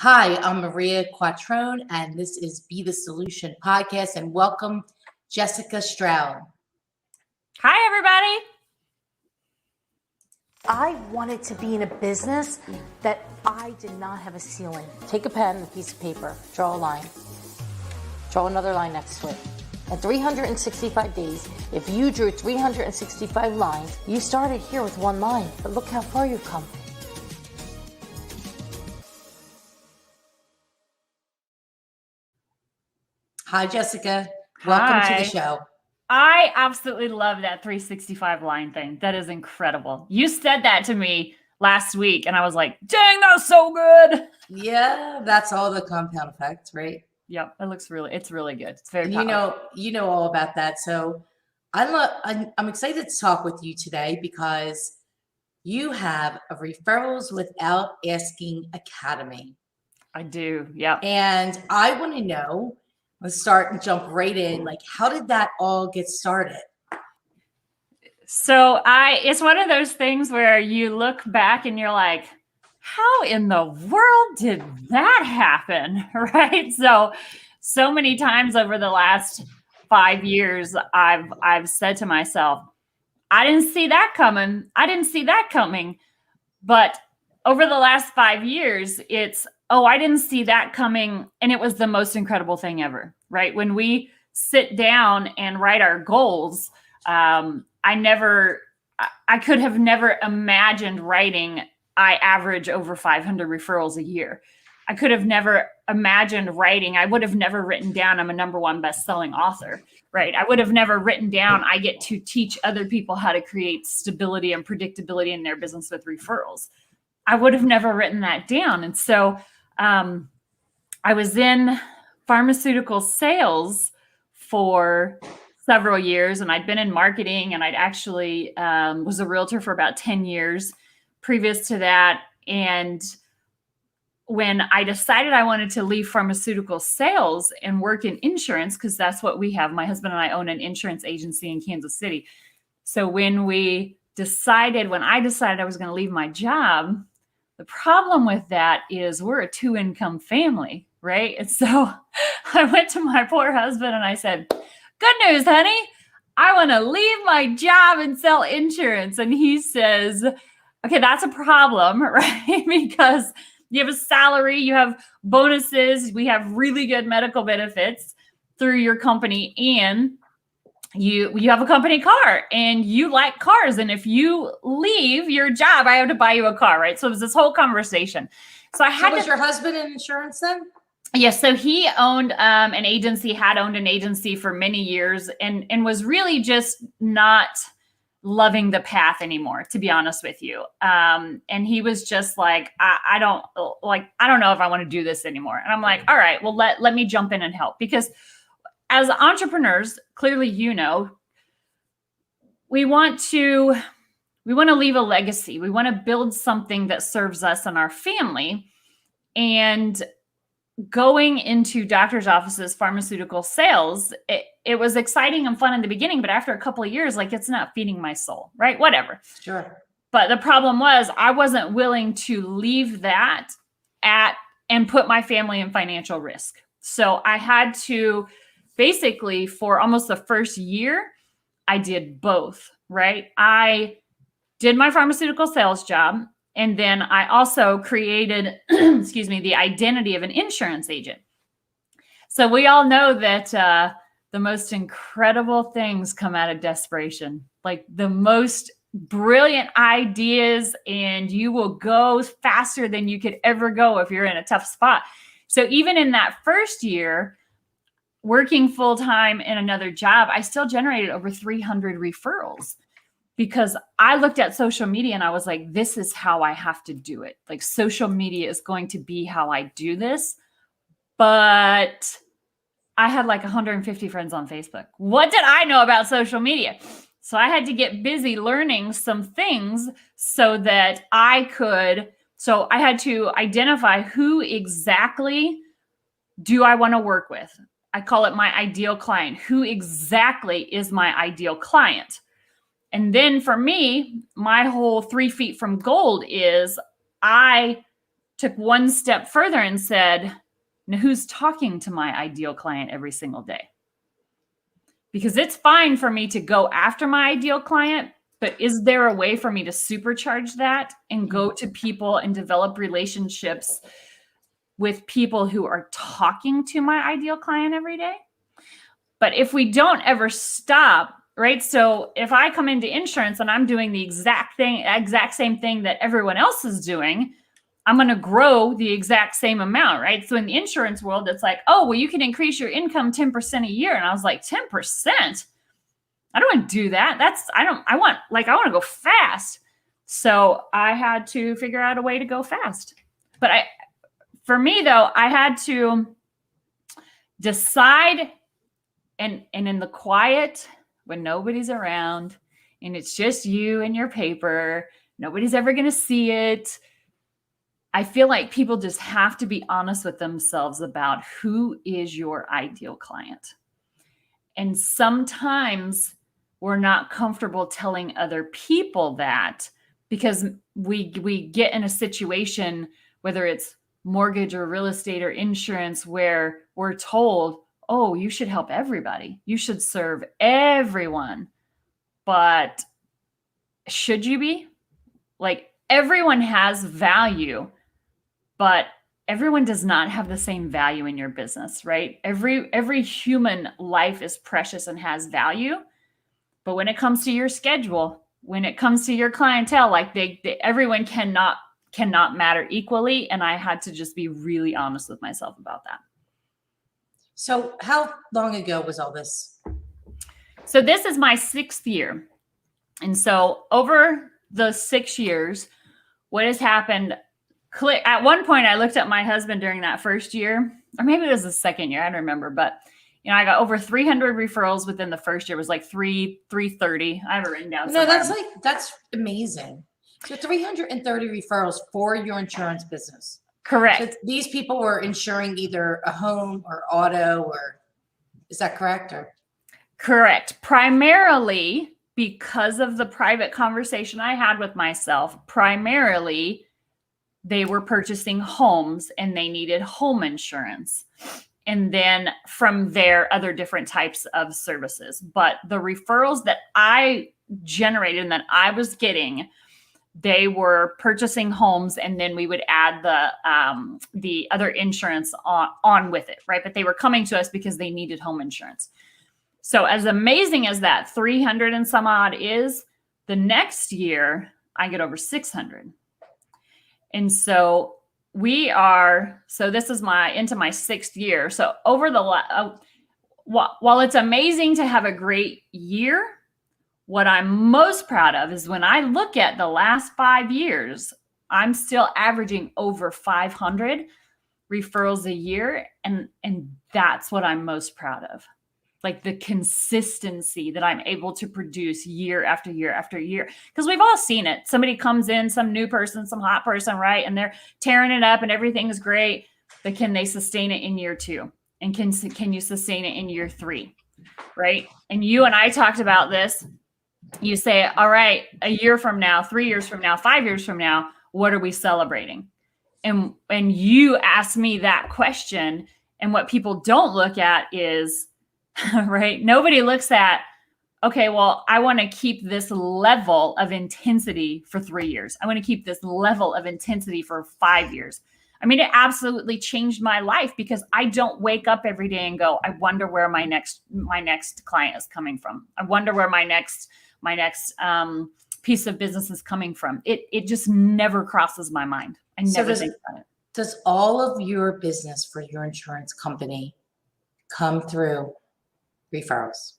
Hi, I'm Maria Quattrone, and this is Be the Solution podcast. And welcome, Jessica Stroud. Hi, everybody. I wanted to be in a business that I did not have a ceiling. Take a pen and a piece of paper, draw a line, draw another line next to it. In 365 days, if you drew 365 lines, you started here with one line, but look how far you've come. Hi, Jessica. Welcome to the show. I absolutely love that 365 line thing. That is incredible. You said that to me last week, and I was like, dang, that's so good. Yeah, that's all the compound effects, right? Yep, it's really good. It's very powerful. You know all about that. So I'm excited to talk with you today because you have a Referrals Without Asking Academy. I do, yeah. And I want to know, let's start and jump right in. Like, how did that all get started? So it's one of those things where you look back and you're like, how in the world did that happen? Right? So many times over the last 5 years, I've said to myself, I didn't see that coming. But over the last 5 years, it's, I didn't see that coming. And it was the most incredible thing ever, right? When we sit down and write our goals, I could have never imagined writing. I average over 500 referrals a year. I could have never imagined writing. I would have never written down I'm a #1 best-selling author, right? I would have never written down I get to teach other people how to create stability and predictability in their business with referrals. I would have never written that down. And so I was in pharmaceutical sales for several years, and I'd been in marketing, and I'd actually was a realtor for about 10 years previous to that. And when I decided I wanted to leave pharmaceutical sales and work in insurance, because that's what we have, my husband and I own an insurance agency in Kansas City. So when I decided I was going to leave my job, the problem with that is we're a 2-income family, right? And so I went to my poor husband and I said, good news, honey, I want to leave my job and sell insurance. And he says, okay, that's a problem, right? Because you have a salary, you have bonuses, we have really good medical benefits through your company, and you have a company car and you like cars. And if you leave your job, I have to buy you a car, right? So it was this whole conversation. So was your husband in insurance then? Yes. So he owned had owned an agency for many years and was really just not loving the path anymore, to be honest with you. And he was just like, I don't know if I want to do this anymore. And I'm like, all right, well, let me jump in and help, because as entrepreneurs, clearly, we want to leave a legacy. We want to build something that serves us and our family. And going into doctor's offices, pharmaceutical sales, it was exciting and fun in the beginning, but after a couple of years, like, it's not feeding my soul, right? Whatever. Sure. But the problem was I wasn't willing to leave that and put my family in financial risk. So I had to basically, for almost the first year, I did both, right? I did my pharmaceutical sales job. And then I also created, the identity of an insurance agent. So we all know that the most incredible things come out of desperation, like the most brilliant ideas, and you will go faster than you could ever go if you're in a tough spot. So even in that first year, working full-time in another job, I still generated over 300 referrals. Because I looked at social media and I was like, this is how I have to do it. Like, social media is going to be how I do this. But I had like 150 friends on Facebook. What did I know about social media? So I had to get busy learning some things so that I had to identify who exactly do I want to work with. I call it my ideal client. Who exactly is my ideal client? And then for me, my whole 3 feet from gold is I took one step further and said, now who's talking to my ideal client every single day? Because it's fine for me to go after my ideal client, but is there a way for me to supercharge that and go to people and develop relationships with people who are talking to my ideal client every day? But if we don't ever stop, right? So if I come into insurance and I'm doing the exact same thing that everyone else is doing, I'm going to grow the exact same amount, right? So in the insurance world, it's like, oh, well, you can increase your income 10% a year. And I was like, 10%? I don't want to do that. I want to go fast. So I had to figure out a way to go fast. But for me though, I had to decide and in the quiet when nobody's around and it's just you and your paper, nobody's ever going to see it. I feel like people just have to be honest with themselves about who is your ideal client. And sometimes we're not comfortable telling other people that because we get in a situation, whether it's mortgage or real estate or insurance, where we're told, oh, you should help everybody. You should serve everyone. But should you be? Like, everyone has value, but everyone does not have the same value in your business, right? Every human life is precious and has value. But when it comes to your schedule, when it comes to your clientele, like everyone cannot matter equally. And I had to just be really honest with myself about that. So how long ago was all this? So this is my 6th year. And so over the 6 years, what has happened, at one point I looked at my husband during that first year, or maybe it was the second year, I don't remember, but I got over 300 referrals within the first year. It was like 330. I have it written down. No, that's amazing. So 330 referrals for your insurance business. Correct. So these people were insuring either a home or auto, or is that correct? Or correct. Primarily because of the private conversation I had with myself, primarily they were purchasing homes and they needed home insurance. And then from there, other different types of services. But the referrals that I generated and that I was getting, they were purchasing homes, and then we would add the other insurance on with it, right? But they were coming to us because they needed home insurance. So as amazing as that 300 and some odd is, the next year I get over 600. And so this is into my 6th year. So over while it's amazing to have a great year, what I'm most proud of is when I look at the last 5 years, I'm still averaging over 500 referrals a year. And that's what I'm most proud of. Like the consistency that I'm able to produce year after year after year. Because we've all seen it. Somebody comes in, some new person, some hot person, right? And they're tearing it up and everything's great. But can they sustain it in year 2? And can you sustain it in year 3? Right? And you and I talked about this. You say, all right, a year from now, 3 years from now, 5 years from now, what are we celebrating? And you ask me that question. And what people don't look at is, right? Nobody looks at, okay, well, I want to keep this level of intensity for 3 years. I want to keep this level of intensity for 5 years. I mean, it absolutely changed my life because I don't wake up every day and go, I wonder where my next client is coming from. I wonder where my next piece of business is coming from. It just never crosses my mind. I never think about it. Does all of your business for your insurance company come through referrals?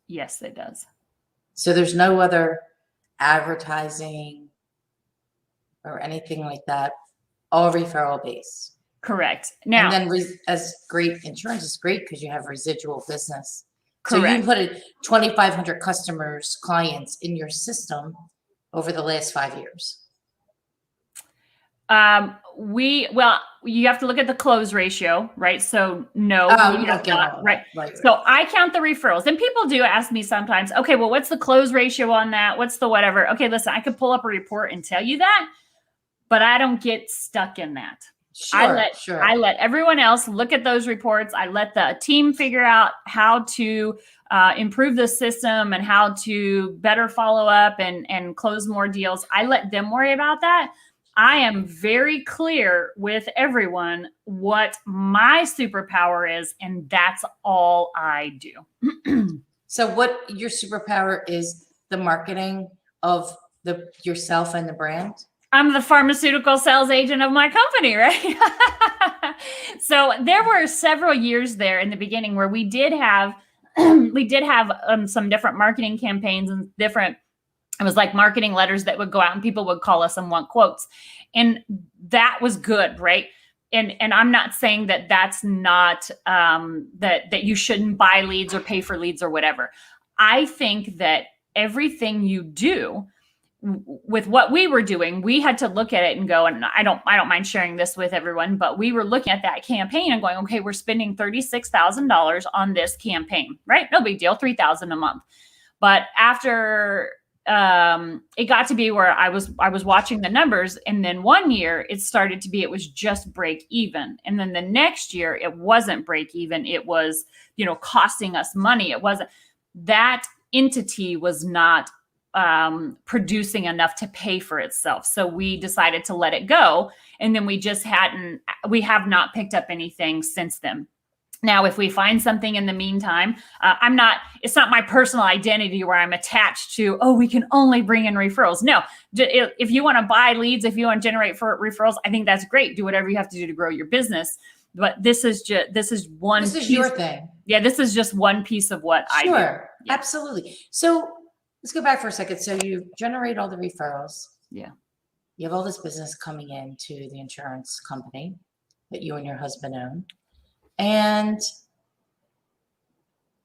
Yes, it does. So there's no other advertising or anything like that, all referral based. Correct. Now, and then as great insurance is great because you have residual business. correct. So you put 2,500 clients in your system over the last 5 years. You have to look at the close ratio, right? So no, you don't get all right. Right. So I count the referrals, and people do ask me sometimes, okay, well, what's the close ratio on that? What's the whatever? Okay, listen, I could pull up a report and tell you that, but I don't get stuck in that. Sure, I let everyone else look at those reports. I let the team figure out how to improve the system and how to better follow up and close more deals. I let them worry about that. I am very clear with everyone what my superpower is, and that's all I do. So what your superpower is the marketing of yourself and the brand? I'm the pharmaceutical sales agent of my company, right? So there were several years there in the beginning where we did have some different marketing campaigns and different, it was like marketing letters that would go out and people would call us and want quotes. And that was good, right? And I'm not saying that that's not, that you shouldn't buy leads or pay for leads or whatever. I think that everything you do, with what we were doing, we had to look at it and go, and I don't mind sharing this with everyone, but we were looking at that campaign and going, okay, we're spending $36,000 on this campaign, right? No big deal, $3,000 a month. But after it got to be where I was watching the numbers, and then one year it started to be, it was just break even. And then the next year it wasn't break even. It was, costing us money. It wasn't, that entity was not producing enough to pay for itself. So we decided to let it go. And then we have not picked up anything since then. Now, if we find something in the meantime, it's not my personal identity where I'm attached to, we can only bring in referrals. No, if you want to buy leads, if you want to generate referrals, I think that's great. Do whatever you have to do to grow your business. But this is your thing. Yeah. This is just one piece of what I do. Sure. Yeah. Absolutely. So let's go back for a second. So you generate all the referrals. Yeah. You have all this business coming into the insurance company that you and your husband own. And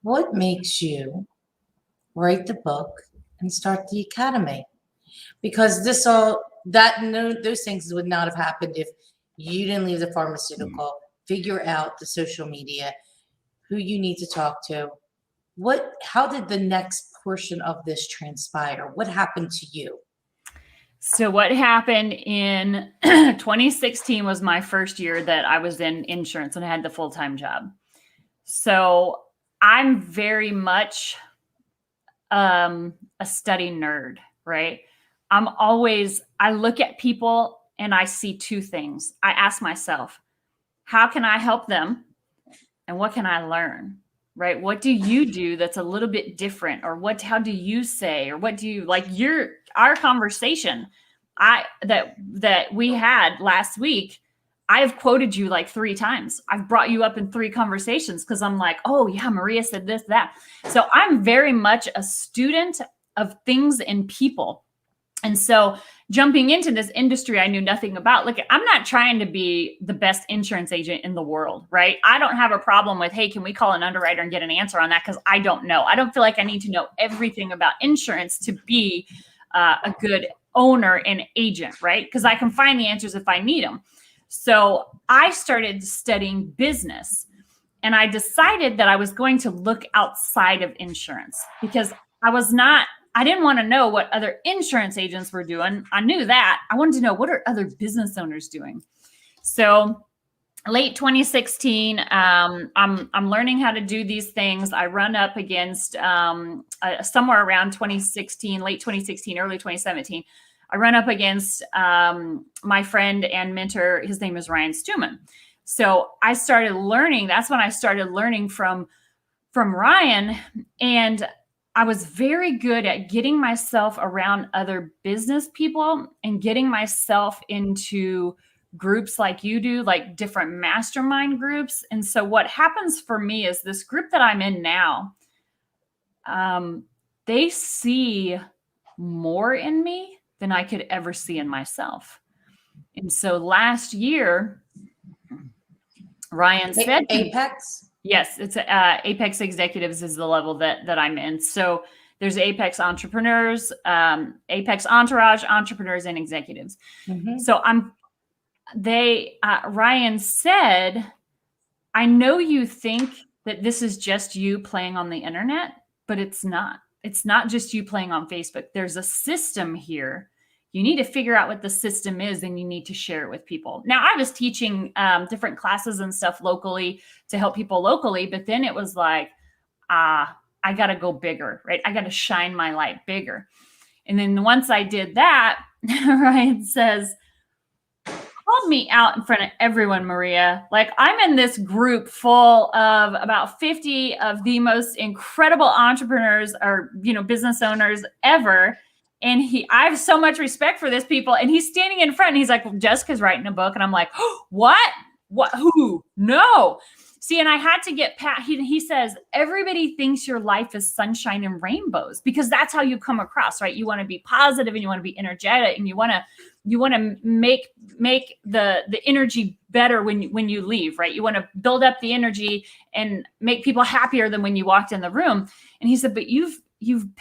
what makes you write the book and start the academy? Because those things would not have happened if you didn't leave the pharmaceutical, figure out the social media, who you need to talk to. How did the next portion of this transpire? What happened to you? So what happened in 2016 was my first year that I was in insurance and I had the full-time job. So I'm very much a study nerd, right? I look at people and I see two things. I ask myself, how can I help them? And what can I learn? Right? What do you do that's a little bit different? Or how do you say, or what do you like our conversation that we had last week? I've quoted you like 3 times. I've brought you up in 3 conversations because I'm like, oh yeah, Maria said this, that. So I'm very much a student of things and people. And so jumping into this industry I knew nothing about, I'm not trying to be the best insurance agent in the world, right? I don't have a problem with, hey, can we call an underwriter and get an answer on that? Because I don't know. I don't feel like I need to know everything about insurance to be a good owner and agent, right? Because I can find the answers if I need them. So I started studying business, and I decided that I was going to look outside of insurance because I didn't want to know what other insurance agents were doing. I knew that. I wanted to know, what are other business owners doing? So late 2016, I'm learning how to do these things. I run up against somewhere around 2016, late 2016, early 2017. I run up against my friend and mentor. His name is Ryan Stuman. So I started learning. That's when I started learning from Ryan, and I was very good at getting myself around other business people and getting myself into groups like you do, like different mastermind groups. And so what happens for me is this group that I'm in now, they see more in me than I could ever see in myself. And so last year, Ryan said, Apex? Yes, it's Apex Executives is the level that I'm in. So there's Apex Entrepreneurs, Apex Entourage, Entrepreneurs, and Executives. Mm-hmm. So Ryan said, I know you think that this is just you playing on the internet, but it's not. It's not just you playing on Facebook. There's a system here. You need to figure out what the system is and you need to share it with people. Now, I was teaching different classes and stuff locally to help people locally, but then it was like, I got to go bigger, right? I got to shine my light bigger. And then once I did that, Ryan says, called me out in front of everyone, Maria. Like, I'm in this group full of about 50 of the most incredible entrepreneurs or, business owners ever. And I have so much respect for this people. And he's standing in front and he's like, well, Jessica's writing a book. And I'm like, oh, what? Who? No. See, and I had to get he says, everybody thinks your life is sunshine and rainbows because that's how you come across, right? You want to be positive and you want to be energetic and you want to make the energy better when you leave, right? You want to build up the energy and make people happier than when you walked in the room. And he said, but you've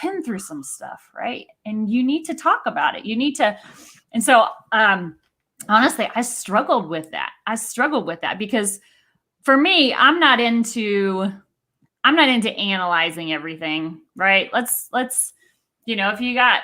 been through some stuff, right? And you need to talk about it. You need to. And so, honestly, I struggled with that because for me, I'm not into analyzing everything, right? Let's, if you got,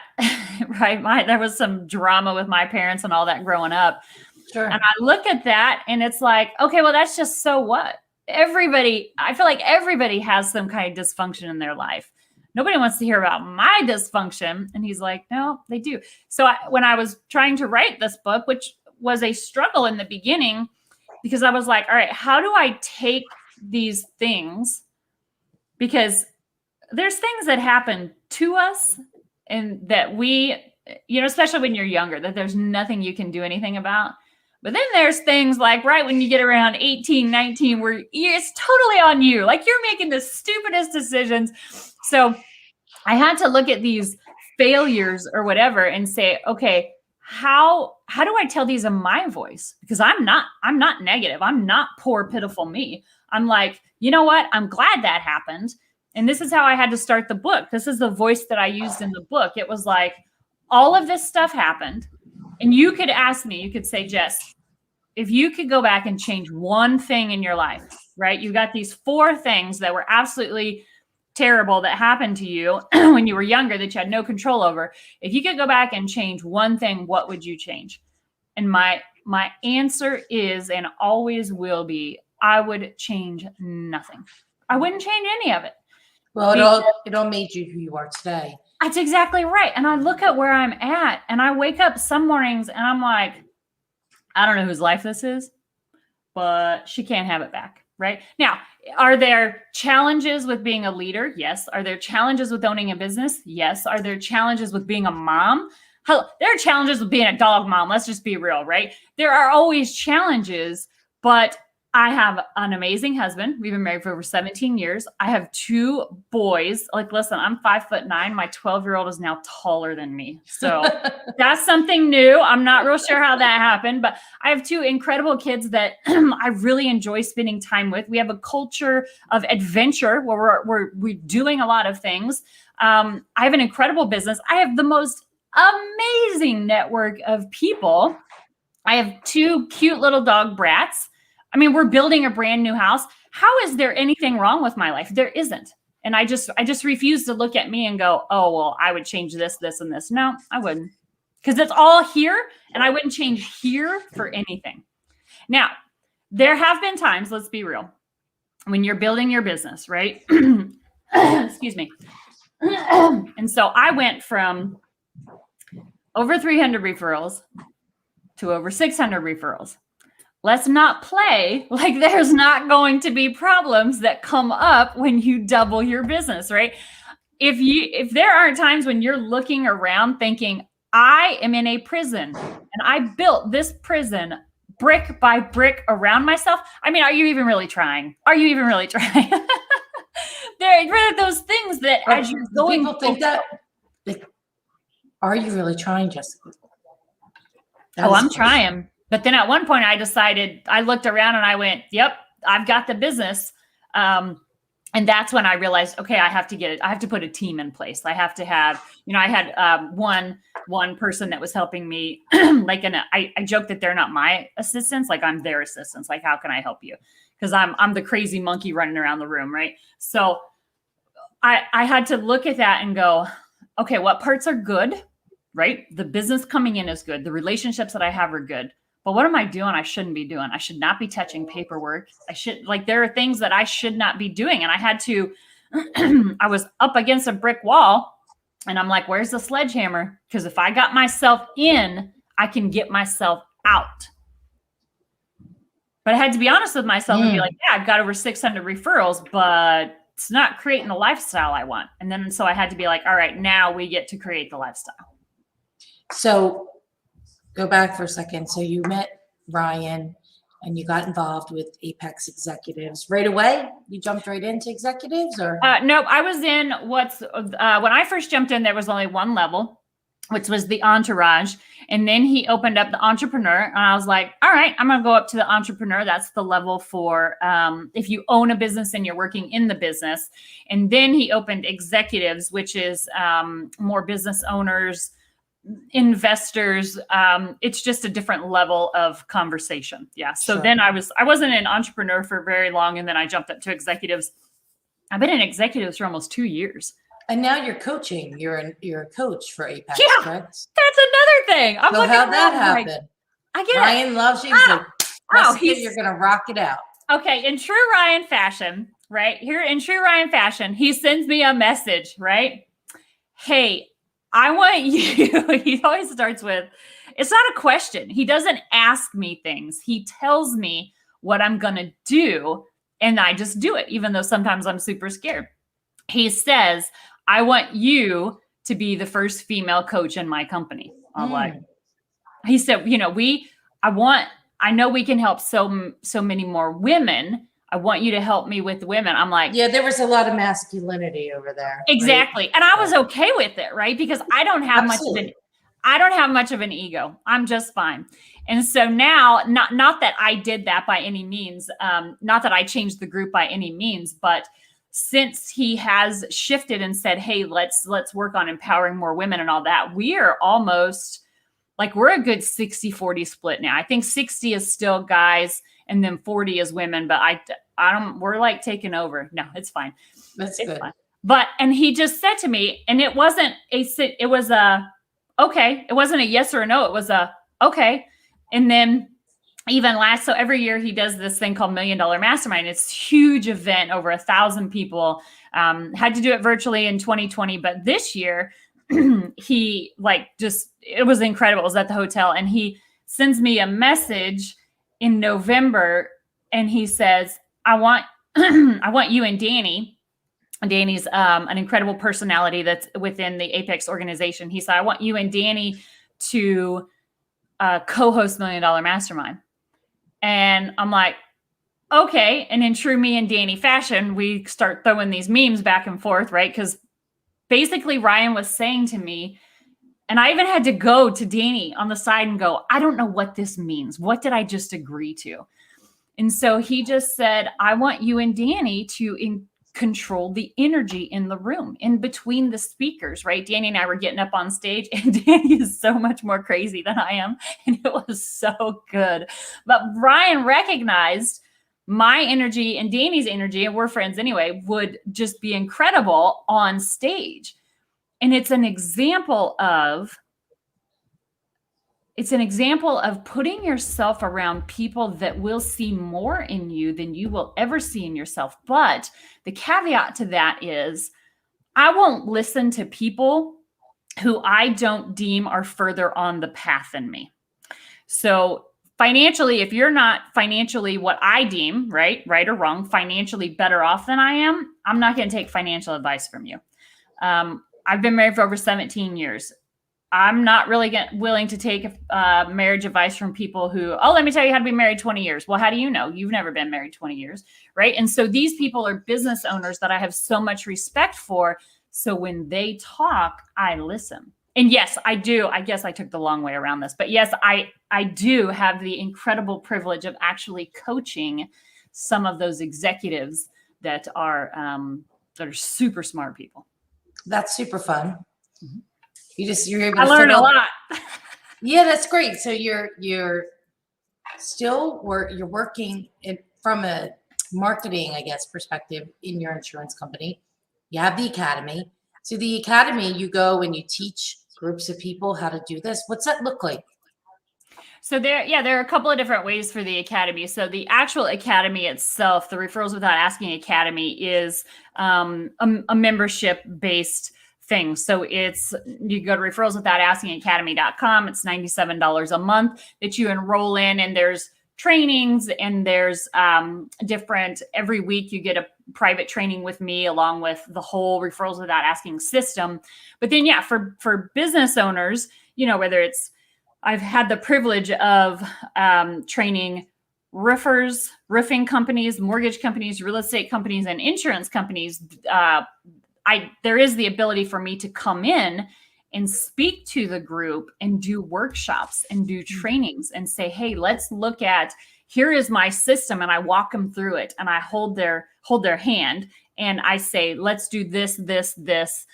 right, there was some drama with my parents and all that growing up. Sure. And I look at that and it's like, okay, well, that's just so what? I feel like everybody has some kind of dysfunction in their life. Nobody wants to hear about my dysfunction. And he's like, no, they do. So when I was trying to write this book, which was a struggle in the beginning, because I was like, all right, how do I take these things? Because there's things that happen to us and that we, especially when you're younger, that there's nothing you can do anything about. But then there's things like right when you get around 18, 19, where it's totally on you. Like you're making the stupidest decisions. So I had to look at these failures or whatever and say, okay, how do I tell these in my voice? Because I'm not negative. I'm not poor, pitiful me. I'm like, you know what? I'm glad that happened. And this is how I had to start the book. This is the voice that I used in the book. It was like, all of this stuff happened. And you could ask me, you could say, Jess, if you could go back and change one thing in your life, right? You got these 4 things that were absolutely terrible that happened to you when you were younger that you had no control over. If you could go back and change one thing, what would you change? And my answer is, and always will be, I would change nothing. I wouldn't change any of it. Well, it all made you who you are today. That's exactly right. And I look at where I'm at and I wake up some mornings and I'm like, I don't know whose life this is, but she can't have it back. Right now, are there challenges with being a leader? Yes. Are there challenges with owning a business? Yes. Are there challenges with being a mom? There are challenges with being a dog mom. Let's just be real, right? There are always challenges, but I have an amazing husband. We've been married for over 17 years. I have 2 boys. Like, listen, I'm 5'9". My 12-year-old is now taller than me. So that's something new. I'm not real sure how that happened, but I have 2 incredible kids that I really enjoy spending time with. We have a culture of adventure where we're doing a lot of things. I have an incredible business. I have the most amazing network of people. I have 2 cute little dog brats. I mean, we're building a brand new house. How is there anything wrong with my life? There isn't. And I just refuse to look at me and go, oh, well, I would change this, this, and this. No, I wouldn't. Because it's all here and I wouldn't change here for anything. Now, there have been times, let's be real, when you're building your business, right? Excuse me. And so I went from over 300 referrals to over 600 referrals. Let's not play like there's not going to be problems that come up when you double your business, right? If there aren't times when you're looking around thinking, I am in a prison and I built this prison brick by brick around myself. I mean, are you even really trying? Are you even really trying? There are those things that as you're going, people think that. Are you really trying, Jessica? I'm trying. But then at one point I decided, I looked around and I went, yep, I've got the business. And that's when I realized, okay, I have to put a team in place. I have to have, I had one person that was helping me, I joke that they're not my assistants, like I'm their assistants. Like, how can I help you? Because I'm the crazy monkey running around the room, right? So I had to look at that and go, okay, what parts are good right? The business coming in is good. The relationships that I have are good. But what am I doing? I shouldn't be doing. I should not be touching paperwork. There are things that I should not be doing. And I had to, I was up against a brick wall and I'm like, where's the sledgehammer? Because if I got myself in, I can get myself out. But I had to be honest with myself and be like, yeah, I've got over 600 referrals, but it's not creating the lifestyle I want. And then, so I had to be like, all right, now we get to create the lifestyle. So go back for a second. So you met Ryan and you got involved with Apex executives right away. You jumped right into executives, or? No, I was in when I first jumped in, there was only one level, which was the entourage. And then he opened up the entrepreneur. And I was like, all right, I'm going to go up to the entrepreneur. That's the level for if you own a business and you're working in the business. And then he opened executives, which is more business owners, investors. It's just a different level of conversation. Yeah. So Sure. then I wasn't an entrepreneur for very long. And then I jumped up to executives. I've been in executives for almost 2 years. And now you're coaching. You're a coach for Apex, Yeah, correct? That's another thing. I'm So looking how'd that around like, happen? I get it. Ryan loves you. He's like, Jessica, you're gonna rock it out. Okay, in true Ryan fashion, right? Here in true Ryan fashion, he sends me a message, right? Hey, I want you. He always starts with, it's not a question. He doesn't ask me things. He tells me what I'm gonna do, and I just do it, even though sometimes I'm super scared. He says, I want you to be the first female coach in my company. I'm like, he said, I know we can help so many more women. I want you to help me with women. I'm like, Yeah, there was a lot of masculinity over there. exactly. Right? And I was okay with it, right? Because I don't have Absolutely. much of an ego. I'm just fine. And so now, not that I did that by any means, not that I changed the group by any means, but since he has shifted and said, hey, let's work on empowering more women and all that, we are almost like, we're a good 60-40 split now. I think 60 is still guys and then 40 is women, but we're like taking over. No, it's fine. That's It's good. fine. But, and he just said to me, and it wasn't okay. It wasn't a yes or a no. It was a, okay. And then so every year he does this thing called $1 Million Mastermind. It's a huge event, over 1,000 people. Had to do it virtually in 2020, but this year he it was incredible. It was at the hotel, and he sends me a message in November, and he says, I want you and Danny. Danny's an incredible personality that's within the Apex organization. He said, I want you and Danny to co-host $1 Million Mastermind. And I'm like, okay. And in true me and Danny fashion, we start throwing these memes back and forth, right? Because basically Ryan was saying to me, and I even had to go to Danny on the side and go, I don't know what this means. What did I just agree to? And so he just said, I want you and Danny to control the energy in the room in between the speakers, right? Danny and I were getting up on stage, and Danny is so much more crazy than I am. And it was so good. But Ryan recognized my energy and Danny's energy, and we're friends anyway, would just be incredible on stage. And it's an example of putting yourself around people that will see more in you than you will ever see in yourself. But the caveat to that is, I won't listen to people who I don't deem are further on the path than me. So financially, if you're not financially what I deem, right or wrong, financially better off than I am, I'm not going to take financial advice from you. I've been married for over 17 years. I'm not really willing to take marriage advice from people who, let me tell you how to be married 20 years. Well, how do you know? You've never been married 20 years, right? And so these people are business owners that I have so much respect for. So when they talk, I listen. And yes, I do. I guess I took the long way around this, but yes, I do have the incredible privilege of actually coaching some of those executives that are super smart people. That's super fun. Mm-hmm. You're able to I learned a lot. Yeah, that's great. So you're working from a marketing, I guess, perspective in your insurance company. You have the academy. So the academy, you go and you teach groups of people how to do this? What's that look like? So there are a couple of different ways for the academy. So the actual academy itself, the Referrals Without Asking Academy, is a membership based thing. So you go to referralswithoutaskingacademy.com. It's $97 a month that you enroll in, and there's trainings and there's different, every week you get a private training with me along with the whole Referrals Without Asking system. But then for business owners, whether it's, I've had the privilege of training roofing companies, mortgage companies, real estate companies, and insurance companies. There is the ability for me to come in and speak to the group and do workshops and do trainings and say, hey, let's look at, here is my system. And I walk them through it and I hold their hand and I say, let's do this, this, this.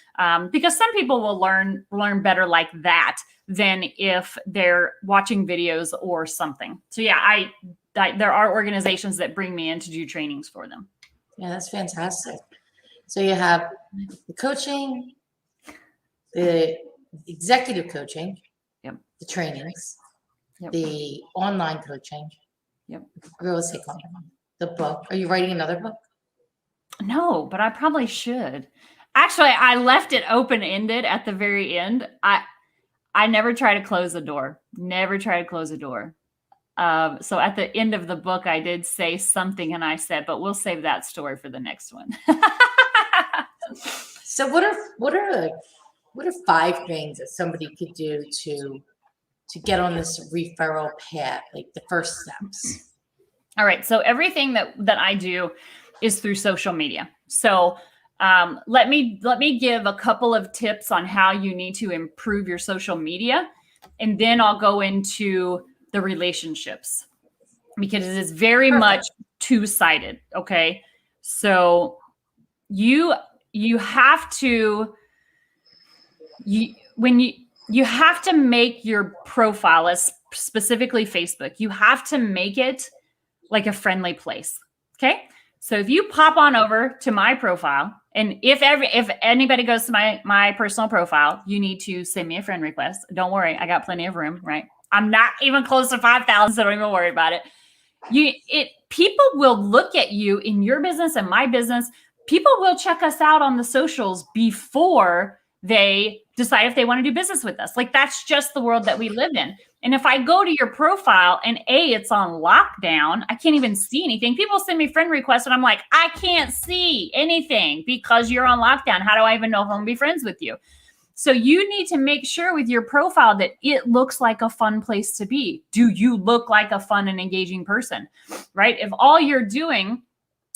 Because some people will learn better like that than if they're watching videos or something. So yeah, there are organizations that bring me in to do trainings for them. Yeah, that's fantastic. So you have the coaching, the executive coaching, yep, the trainings, yep, the online coaching, yep, real estate coaching, the book. Are you writing another book? No, but I probably should. Actually, I left it open-ended at the very end. I never try to close a door. Never try to close a door. So at the end of the book, I did say something, and I said, "But we'll save that story for the next one." So what are 5 things that somebody could do to get on this referral path, like the first steps? All right. So everything that I do is through social media. So let me give a couple of tips on how you need to improve your social media, and then I'll go into the relationships because it is very much two-sided. Okay. So you have to you have to make your profile, as specifically Facebook, you have to make it like a friendly place. Okay. So if you pop on over to my profile, and if anybody goes to my personal profile, you need to send me a friend request. Don't worry, I got plenty of room, right? I'm not even close to 5,000, so don't even worry about it. People will look at you in your business and my business. People will check us out on the socials before they decide if they want to do business with us. Like, that's just the world that we live in. And if I go to your profile and it's on lockdown, I can't even see anything. People send me friend requests and I'm like, I can't see anything because you're on lockdown. How do I even know if I'm gonna be friends with you? So you need to make sure with your profile that it looks like a fun place to be. Do you look like a fun and engaging person, right? If all you're doing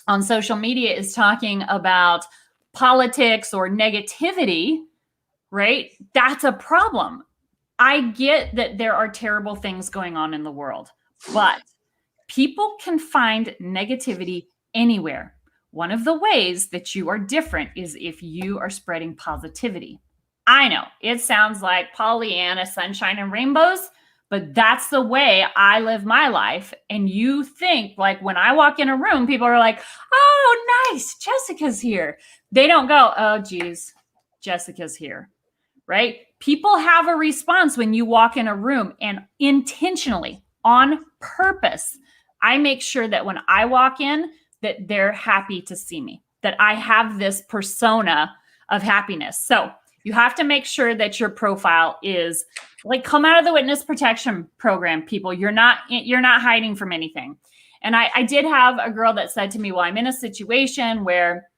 on social media is talking about politics or negativity, right? That's a problem. I get that there are terrible things going on in the world, but people can find negativity anywhere. One of the ways that you are different is if you are spreading positivity. I know it sounds like Pollyanna, sunshine and rainbows, but that's the way I live my life. And you think, like, when I walk in a room, people are like, oh, nice, Jessica's here. They don't go, oh, geez, Jessica's here, right? People have a response when you walk in a room, and intentionally, on purpose, I make sure that when I walk in, that they're happy to see me, that I have this persona of happiness. So you have to make sure that your profile is like, come out of the witness protection program, people. You're not hiding from anything. And I did have a girl that said to me, well, I'm in a situation where,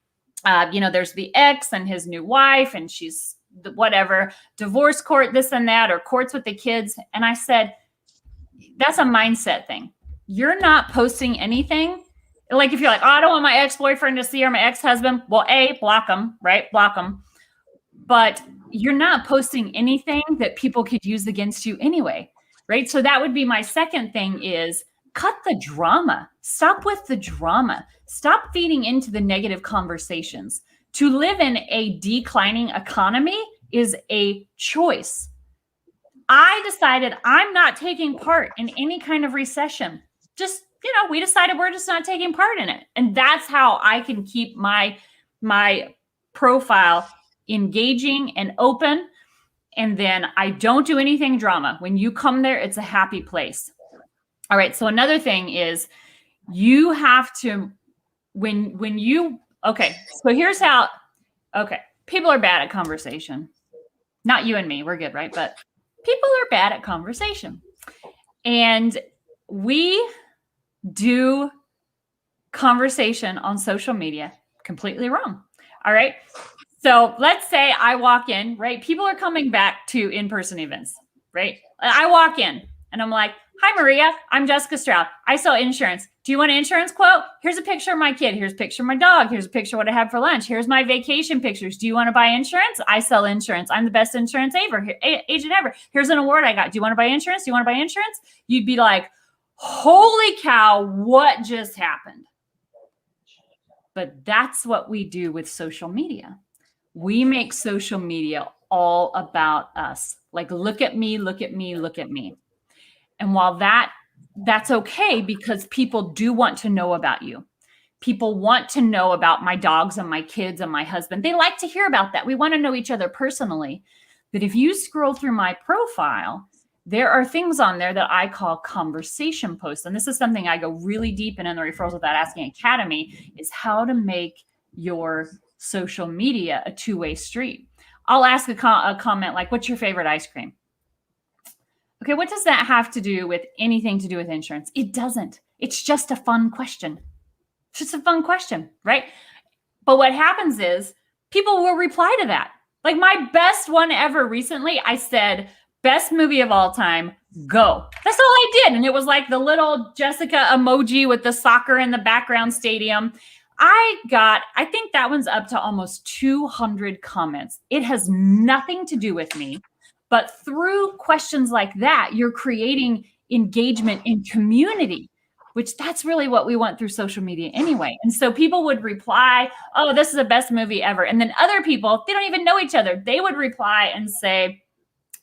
there's the ex and his new wife, and she's whatever, divorce court, this and that, or courts with the kids. And I said, that's a mindset thing. You're not posting anything. Like, if you're like, oh, I don't want my ex-boyfriend to see or my ex-husband. Well, block them, right? Block them. But you're not posting anything that people could use against you anyway, right? So that would be my second thing, is cut the drama. Stop with the drama. Stop feeding into the negative conversations. To live in a declining economy is a choice. I decided I'm not taking part in any kind of recession. Just, we decided we're just not taking part in it. And that's how I can keep my profile engaging and open. And then I don't do anything drama. When you come there, it's a happy place. All right. So another thing is you have to, when you, okay. So here's how, okay. People are bad at conversation. Not you and me. We're good, right? But people are bad at conversation. And we do conversation on social media completely wrong. All right. So let's say I walk in, right? People are coming back to in-person events, right? I walk in and I'm like, hi, Maria. I'm Jessica Stroud. I sell insurance. Do you want an insurance quote? Here's a picture of my kid. Here's a picture of my dog. Here's a picture of what I had for lunch. Here's my vacation pictures. Do you want to buy insurance? I sell insurance. I'm the best insurance agent ever. Here's an award I got. Do you want to buy insurance? Do you want to buy insurance? You'd be like, holy cow, what just happened? But that's what we do with social media. We make social media all about us. Like, look at me, look at me, look at me. And while that's okay, because people do want to know about you. People want to know about my dogs and my kids and my husband. They like to hear about that. We want to know each other personally. But if you scroll through my profile, there are things on there that I call conversation posts. And this is something I go really deep in the Referrals Without Asking Academy, is how to make your social media a two-way street. I'll ask a comment like, what's your favorite ice cream? Okay, what does that have to do with anything to do with insurance? It doesn't. It's just a fun question. It's just a fun question, right? But what happens is people will reply to that. Like my best one ever recently, I said, best movie of all time, go. That's all I did. And it was like the little Jessica emoji with the soccer in the background stadium. I think that one's up to almost 200 comments. It has nothing to do with me. But through questions like that, you're creating engagement in community, which that's really what we want through social media anyway. And so people would reply, oh, this is the best movie ever. And then other people, they don't even know each other. They would reply and say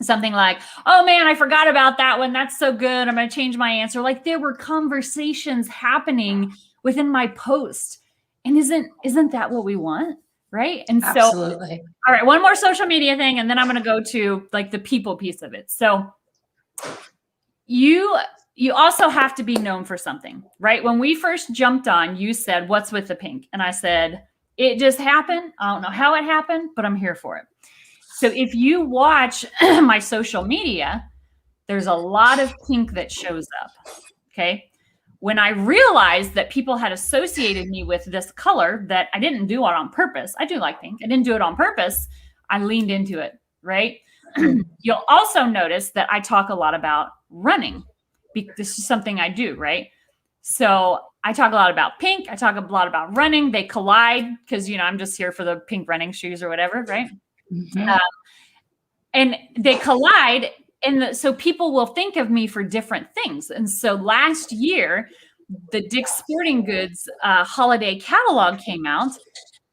something like, oh man, I forgot about that one. That's so good. I'm going to change my answer. Like there were conversations happening within my post. And isn't that what we want? Right. And so, Absolutely. All right, one more social media thing, and then I'm going to go to like the people piece of it. So you also have to be known for something, right? When we first jumped on, you said, what's with the pink? And I said, it just happened. I don't know how it happened, but I'm here for it. So if you watch my social media, there's a lot of pink that shows up. Okay. When I realized that people had associated me with this color that I didn't do it on purpose. I do like pink. I didn't do it on purpose. I leaned into it, right? You'll also notice that I talk a lot about running. This is something I do, right? So I talk a lot about pink. I talk a lot about running. They collide because, I'm just here for the pink running shoes or whatever, right? Mm-hmm. And they collide. And so people will think of me for different things. And so last year, the Dick's Sporting Goods holiday catalog came out.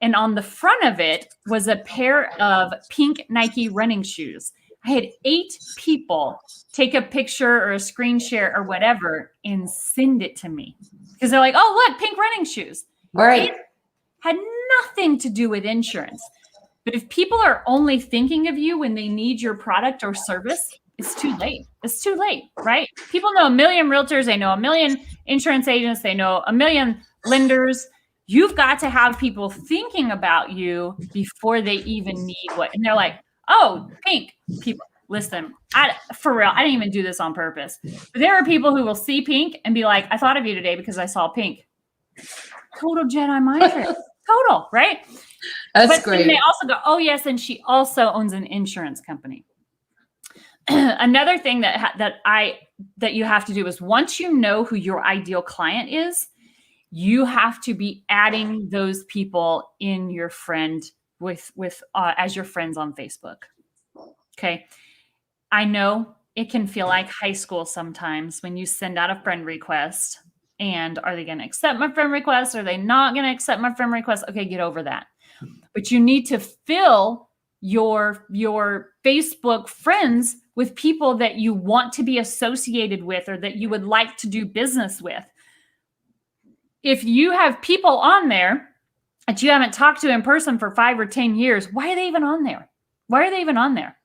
And on the front of it was a pair of pink Nike running shoes. I had 8 people take a picture or a screen share or whatever and send it to me. Because they're like, oh, look, pink running shoes. Right. It had nothing to do with insurance. But if people are only thinking of you when they need your product or service, it's too late. It's too late, right? People know a million realtors. They know a million insurance agents. They know a million lenders. You've got to have people thinking about you before they even need what. And they're like, oh, pink. People, listen, for real, I didn't even do this on purpose. But there are people who will see pink and be like, I thought of you today because I saw pink. Total Jedi mind trick. Total, right? That's but great. Then they also go, oh, yes, and she also owns an insurance company. Another thing that you have to do is once you know who your ideal client is, you have to be adding those people in your friend as your friends on Facebook. Okay. I know it can feel like high school sometimes when you send out a friend request and are they going to accept my friend request? Are they not going to accept my friend request? Okay. Get over that. But you need to fill your Facebook friends with people that you want to be associated with or that you would like to do business with. If you have people on there that you haven't talked to in person for 5 or 10 years, why are they even on there? Why are they even on there?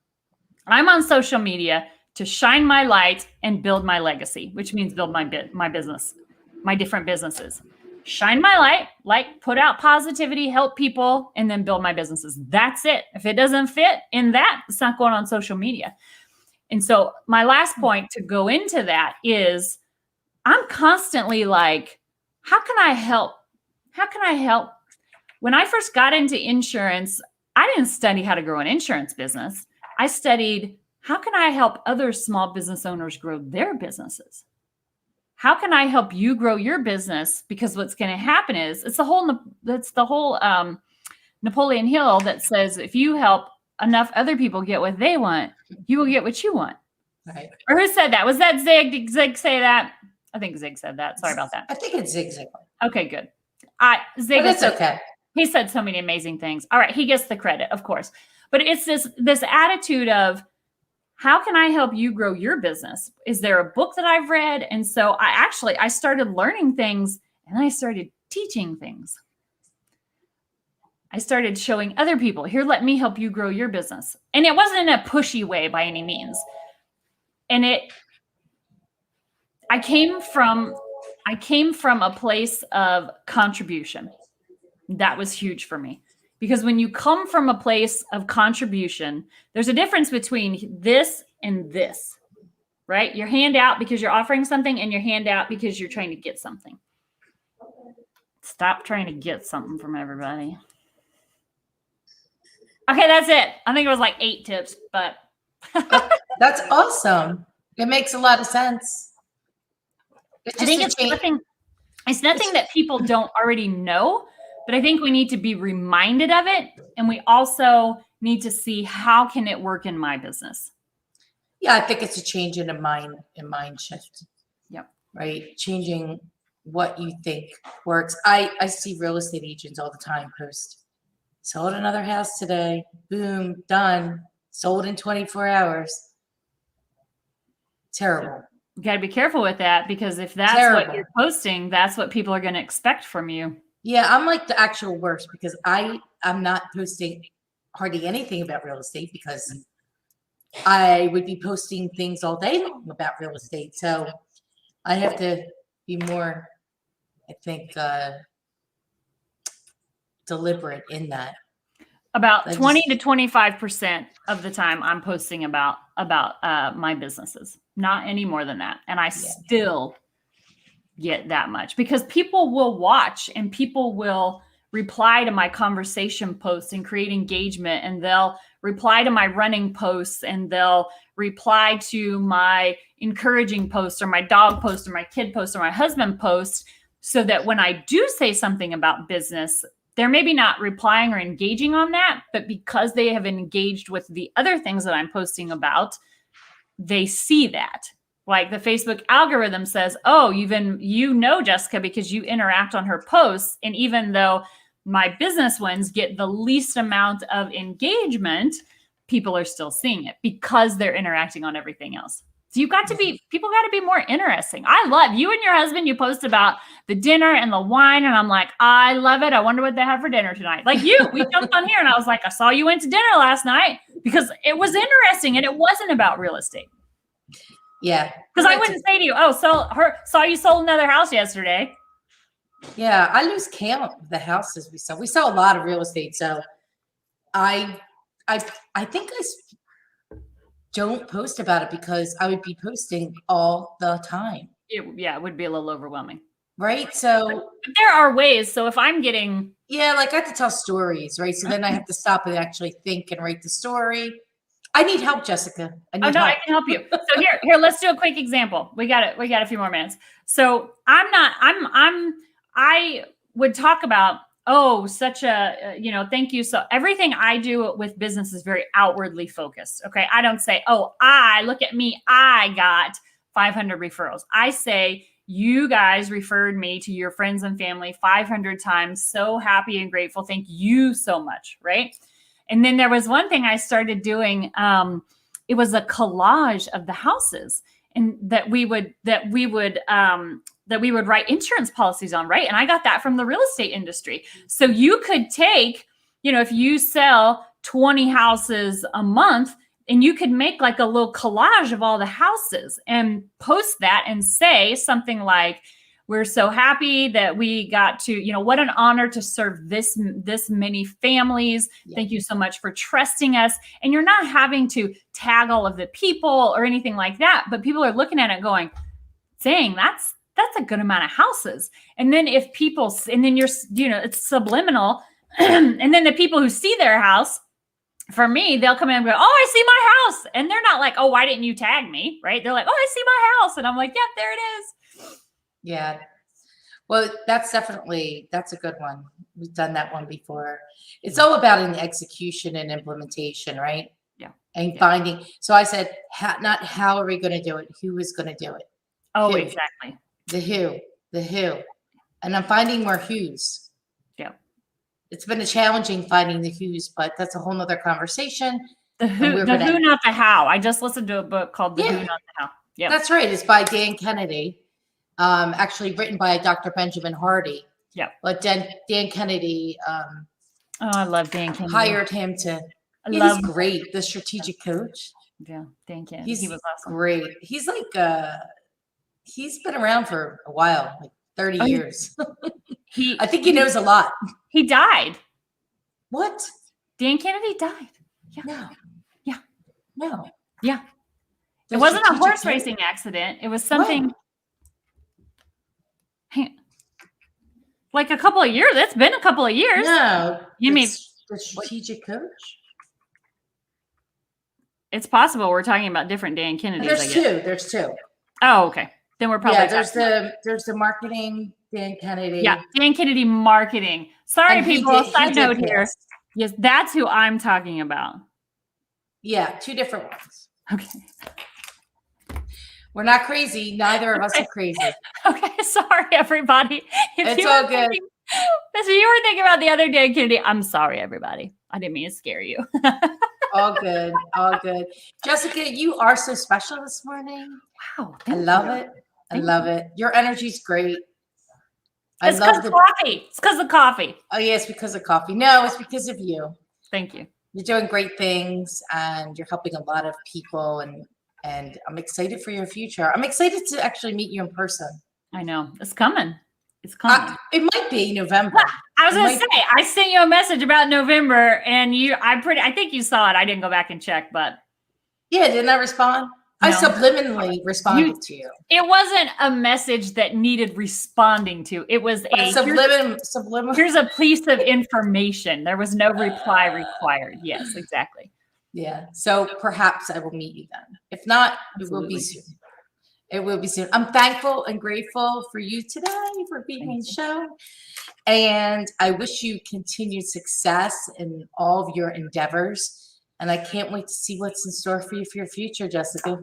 I'm on social media to shine my light and build my legacy, which means build my business, my different businesses. Shine my light, like put out positivity, help people, and then build my businesses. That's it. If it doesn't fit in that, it's not going on social media. And so my last point to go into that is I'm constantly like, how can I help? How can I help? When I first got into insurance, I didn't study how to grow an insurance business. I studied, how can I help other small business owners grow their businesses? How can I help you grow your business? Because what's going to happen is it's the whole Napoleon Hill that says, if you help enough other people get what they want, you will get what you want. Right. Or who said that? Was that Zig? Did Zig say that? I think Zig said that. Sorry about that. I think it's Zig Ziglar. Okay, good. Zig, But it's okay. He said so many amazing things. All right, he gets the credit, of course. But it's this attitude of, how can I help you grow your business? Is there a book that I've read? And so I started learning things, and I started teaching things. I started showing other people, here, let me help you grow your business. And it wasn't in a pushy way by any means. And I came from a place of contribution. That was huge for me. Because when you come from a place of contribution, there's a difference between this and this, right? Your hand out because you're offering something, and your hand out because you're trying to get something. Stop trying to get something from everybody. Okay, that's it. I think it was like 8 tips, but. That's awesome. It makes a lot of sense. I think it's nothing that people don't already know. But I think we need to be reminded of it. And we also need to see, how can it work in my business? Yeah, I think it's a change in mind shift. Yep. Right. Changing what you think works. I see real estate agents all the time post, sold another house today. Boom, done. Sold in 24 hours. Terrible. You got to be careful with that, because if that's what you're posting, that's what people are going to expect from you. Yeah, I'm like the actual worst, because I'm not posting hardly anything about real estate, because I would be posting things all day long about real estate. So I have to be more, I think, deliberate in that. About 20 to 25% of the time I'm posting about my businesses, not any more than that. And I still get that much, because people will watch and people will reply to my conversation posts and create engagement, and they'll reply to my running posts, and they'll reply to my encouraging posts, or my dog post, or my kid post, or my husband post, so that when I do say something about business, they're maybe not replying or engaging on that, but because they have engaged with the other things that I'm posting about, they see that. Like the Facebook algorithm says, oh, Jessica, because you interact on her posts. And even though my business ones get the least amount of engagement, people are still seeing it because they're interacting on everything else. So people got to be more interesting. I love you and your husband. You post about the dinner and the wine, and I'm like, I love it. I wonder what they have for dinner tonight. Like we jumped on here, and I was like, I saw you went to dinner last night, because it was interesting, and it wasn't about real estate. Yeah. Because I wouldn't say to you, oh, saw you sold another house yesterday. Yeah, I lose count of the houses we sell. We sell a lot of real estate, so I think I don't post about it, because I would be posting all the time. It would be a little overwhelming. Right. So but there are ways. So if I'm getting. Yeah, like I have to tell stories, right? So then I have to stop and actually think and write the story. I need help, Jessica. I can help you. So here, let's do a quick example. We got it. We got a few more minutes. So I would talk about, such a, thank you. So everything I do with business is very outwardly focused. Okay. I don't say, look at me. I got 500 referrals. I say, you guys referred me to your friends and family 500 times. So happy and grateful. Thank you so much. Right. And then there was one thing I started doing. It was a collage of the houses, and that we would write insurance policies on, right? And I got that from the real estate industry. So you could take, if you sell 20 houses a month, and you could make like a little collage of all the houses and post that and say something like, we're so happy that we got to, you know, what an honor to serve this many families. Yeah. Thank you so much for trusting us. And you're not having to tag all of the people or anything like that, but people are looking at it going, saying that's a good amount of houses. And then if people, and then you're, you know, it's subliminal. And then the people who see their house, for me, they'll come in and go, oh, I see my house. And they're not like, oh, why didn't you tag me? Right. They're like, oh, I see my house. And I'm like, yep, there it is. Yeah. Well, that's a good one. We've done that one before. It's all about an execution and implementation, right? Yeah. And finding. So I said, not how are we going to do it? Who is going to do it? Oh, Who. exactly. The who. And I'm finding more who's. Yeah. It's been a challenging finding the who's, but that's a whole nother conversation. The who, not the how. I just listened to a book called The Who, Not the How. Yeah. That's right. It's by Dan Kennedy. Actually written by Dr. Benjamin Hardy. Yeah. But Dan Kennedy oh, I love Dan Kennedy. hired him to. He's great. The strategic coach. Yeah, Dan Kennedy. He was awesome. Great. He's like he's been around for a while, like 30 years. I think he knows a lot. He died. What? Dan Kennedy died. Yeah. No. Yeah. No. Yeah. The it wasn't a horse strategic racing accident. It was something. What? Like a couple of years. It's been a couple of years. No. You mean the strategic coach? It's possible we're talking about different Dan Kennedys. There's two. Oh, okay. Then we're probably there's the marketing Dan Kennedy. Yeah, Dan Kennedy marketing. Sorry, And people. he Side note did here. this. Yes, that's who I'm talking about. Yeah, two different ones. Okay. We're not crazy. Neither of us are crazy. Okay, sorry, everybody. It's all good. If you were thinking about the other Dan Kennedy, I'm sorry, everybody. I didn't mean to scare you. All good. All good. Jessica, you are so special this morning. Wow. I love it. I love it. Your energy's great. It's because of coffee. It's because of coffee. Oh, yeah, it's because of coffee. No, it's because of you. Thank you. You're doing great things and you're helping a lot of people and I'm excited for your future. I'm excited to actually meet you in person. I know. It's coming. It's coming. It might be November. I was going to say, I sent you a message about November and I think you saw it. I didn't go back and check, but. Yeah, didn't I respond? No. I subliminally responded to you. It wasn't a message that needed responding to. It was subliminal. Here's a piece of information. There was no reply required. Yes, exactly. Yeah. So perhaps I will meet you then. If not, it will be soon. It will be soon. I'm thankful and grateful for you today for being on the show. And I wish you continued success in all of your endeavors. And I can't wait to see what's in store for you for your future, Jessica.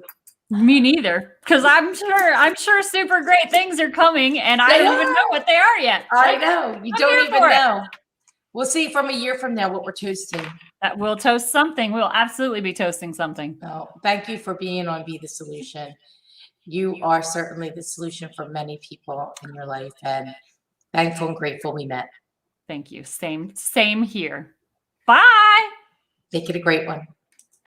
Me neither. Because I'm sure super great things are coming and I don't even know what they are yet. I know. You don't even know. We'll see from a year from now what we're toasting. That we'll toast something. We'll absolutely be toasting something. Oh, thank you for being on Be the Solution. You are certainly the solution for many people in your life, and thankful and grateful we met. Thank you. Same here. Bye. Make it a great one.